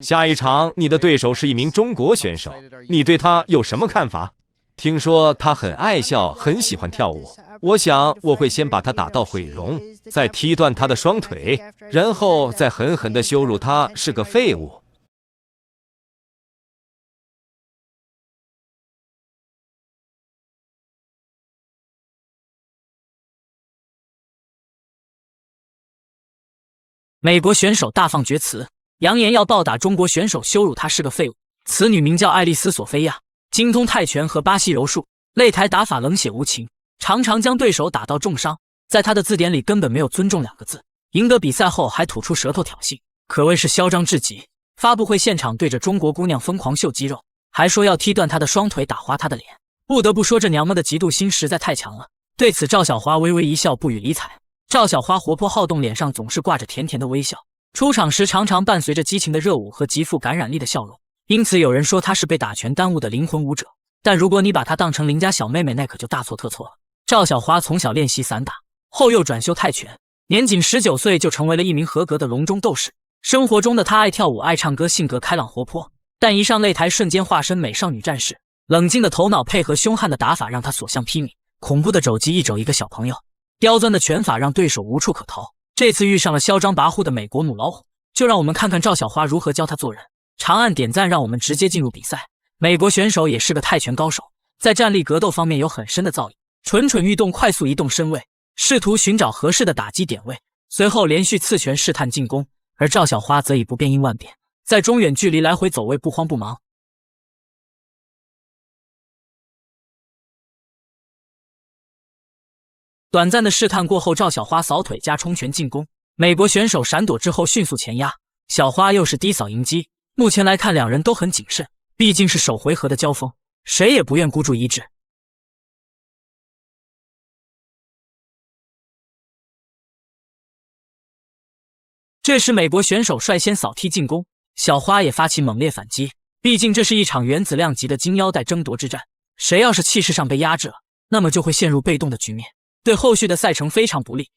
下一场你的对手是一名中国选手，你对他有什么看法？听说他很爱笑，很喜欢跳舞。我想我会先把他打到毁容，再踢断他的双腿，然后再狠狠地羞辱他是个废物。美国选手大放厥词，扬言要暴打中国选手，羞辱他是个废物。此女名叫爱丽丝·索菲亚，精通泰拳和巴西柔术，擂台打法冷血无情，常常将对手打到重伤。在她的字典里根本没有尊重2个字。赢得比赛后还吐出舌头挑衅，可谓是嚣张至极。发布会现场对着中国姑娘疯狂秀肌肉，还说要踢断她的双腿，打花她的脸。不得不说，这娘们的嫉妒心实在太强了。对此，赵小华微微一笑，不予理睬。赵小花活泼好动，脸上总是挂着甜甜的微笑，出场时常常伴随着激情的热舞和极富感染力的笑容，因此有人说她是被打拳耽误的灵魂舞者。但如果你把她当成邻家小妹妹，那可就大错特错了。赵小花从小练习散打，后又转修泰拳，年仅19岁就成为了一名合格的笼中斗士。生活中的她爱跳舞、爱唱歌，性格开朗活泼，但一上擂台瞬间化身美少女战士，冷静的头脑配合凶悍的打法，让她所向披靡。恐怖的肘击一肘一个小朋友，刁钻的拳法让对手无处可逃。这次遇上了嚣张跋扈的美国母老虎，就让我们看看赵小花如何教他做人。长按点赞，让我们直接进入比赛。美国选手也是个泰拳高手，在站立格斗方面有很深的造诣，蠢蠢欲动，快速移动身位，试图寻找合适的打击点位，随后连续刺拳试探进攻。而赵小花则以不变应万变，在中远距离来回走位，不慌不忙。短暂的试探过后，赵小花扫腿加冲拳进攻，美国选手闪躲之后迅速前压，小花又是低扫迎击。目前来看，两人都很谨慎，毕竟是首回合的交锋，谁也不愿孤注一掷。这时美国选手率先扫踢进攻，小花也发起猛烈反击，毕竟这是一场原子量级的金腰带争夺之战，谁要是气势上被压制了，那么就会陷入被动的局面，对后续的赛程非常不利。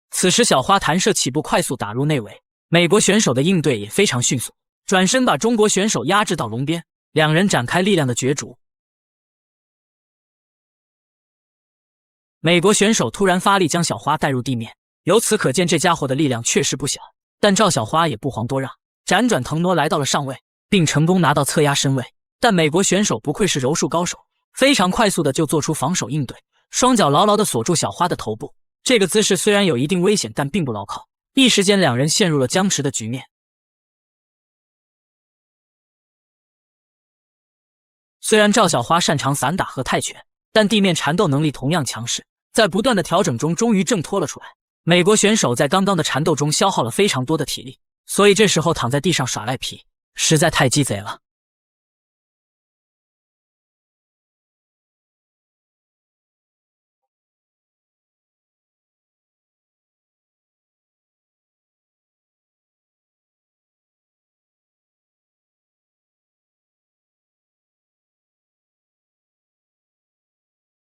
此时小花弹射起步，快速打入内围，美国选手的应对也非常迅速，转身把中国选手压制到笼边，两人展开力量的角逐。美国选手突然发力将小花带入地面，由此可见这家伙的力量确实不小，但赵小花也不遑多让，辗转腾挪来到了上位，并成功拿到侧压身位。但美国选手不愧是柔术高手，非常快速的就做出防守应对，双脚牢牢的锁住小花的头部。这个姿势虽然有一定危险，但并不牢靠，一时间两人陷入了僵持的局面。虽然赵小花擅长散打和泰拳，但地面缠斗能力同样强势，在不断的调整中终于挣脱了出来。美国选手在刚刚的缠斗中消耗了非常多的体力，所以这时候躺在地上耍赖皮实在太鸡贼了。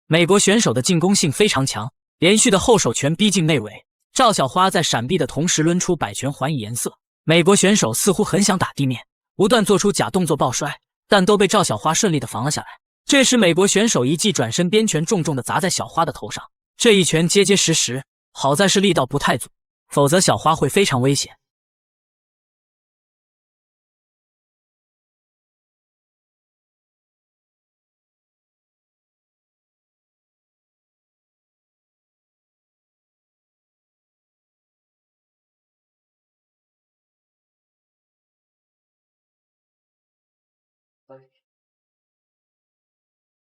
美国选手的进攻性非常强，连续的后手拳逼近内围，赵小花在闪避的同时抡出百拳还以颜色。美国选手似乎很想打地面，不断做出假动作抱摔，但都被赵小花顺利的防了下来。这时美国选手一记转身鞭拳重重的砸在小花的头上，这一拳结结实实，好在是力道不太足，否则小花会非常危险。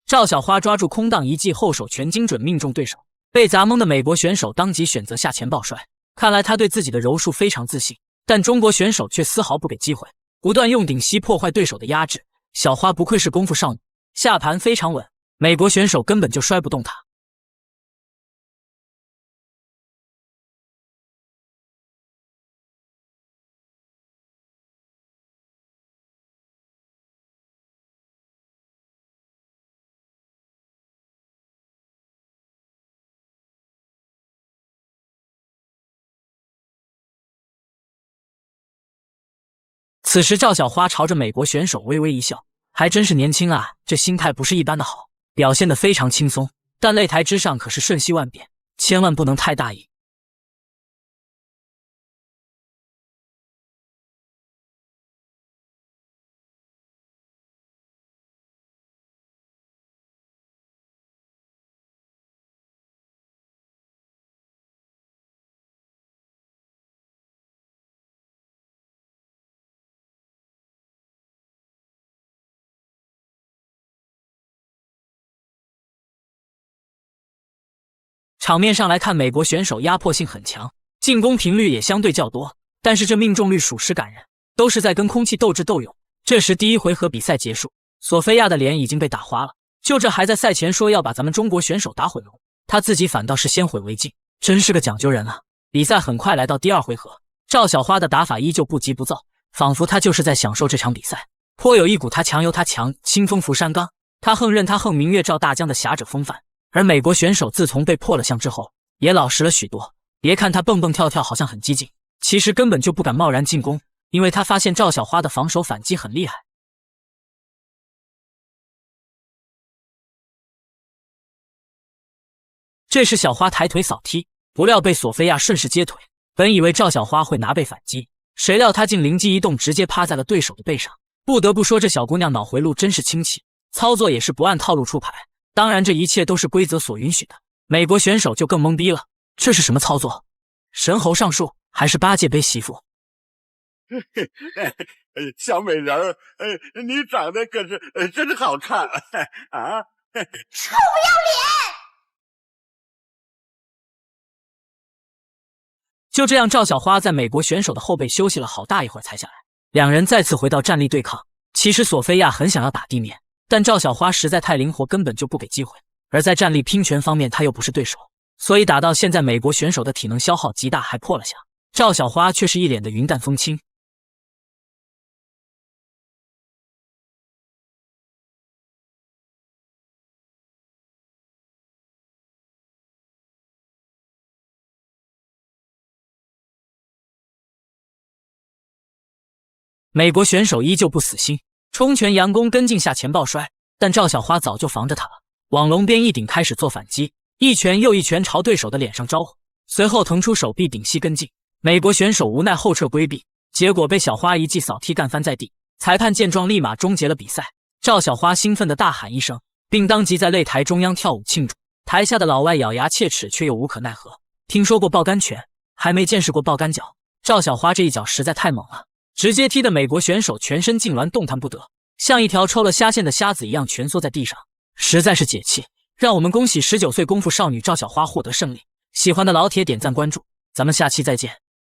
赵小花抓住空档一记后手拳，精准命中对手。被砸懵的美国选手当即选择下前抱摔，看来他对自己的柔术非常自信。但中国选手却丝毫不给机会，不断用顶膝破坏对手的压制。小花不愧是功夫少女，下盘非常稳，美国选手根本就摔不动她。此时赵小花朝着美国选手微微一笑，还真是年轻啊，这心态不是一般的好，表现得非常轻松。但擂台之上可是瞬息万变，千万不能太大意。场面上来看，美国选手压迫性很强，进攻频率也相对较多，但是这命中率属实感人，都是在跟空气斗智斗勇。这时第一回合比赛结束，索菲亚的脸已经被打花了，就这还在赛前说要把咱们中国选手打毁容，他自己反倒是先毁为敬，真是个讲究人啊。比赛很快来到第二回合，赵小花的打法依旧不急不躁，仿佛他就是在享受这场比赛，颇有一股他强由他强，清风拂山岗，他横任他横，明月照大江的侠者风范。而美国选手自从被破了相之后，也老实了许多。别看他蹦蹦跳跳好像很激进，其实根本就不敢贸然进攻，因为他发现赵小花的防守反击很厉害。这时小花抬腿扫踢，不料被索菲亚顺势接腿。本以为赵小花会拿背反击，谁料她竟灵机一动，直接趴在了对手的背上。不得不说，这小姑娘脑回路真是清奇，操作也是不按套路出牌。当然，这一切都是规则所允许的。美国选手就更懵逼了，这是什么操作？神猴上树还是八戒背媳妇？小美人儿，你长得可是真好看啊！臭不要脸！就这样，赵小花在美国选手的后背休息了好大一会儿才下来，两人再次回到站立对抗。其实索菲亚很想要打地面，但赵小花实在太灵活，根本就不给机会。而在站立拼拳方面，他又不是对手，所以打到现在，美国选手的体能消耗极大，还破了相。赵小花却是一脸的云淡风轻。美国选手依旧不死心，冲拳佯攻跟进下前抱摔，但赵小花早就防着他了，往笼边一顶开始做反击，一拳又一拳朝对手的脸上招呼，随后腾出手臂顶膝跟进。美国选手无奈后撤规避，结果被小花一记扫踢干翻在地。裁判见状立马终结了比赛。赵小花兴奋地大喊一声，并当即在擂台中央跳舞庆祝。台下的老外咬牙切齿，却又无可奈何。听说过爆杆拳，还没见识过爆杆脚。赵小花这一脚实在太猛了，直接踢得美国选手全身痉挛，动弹不得，像一条抽了虾线的虾子一样蜷缩在地上，实在是解气。让我们恭喜19岁功夫少女赵小花获得胜利。喜欢的老铁点赞关注，咱们下期再见。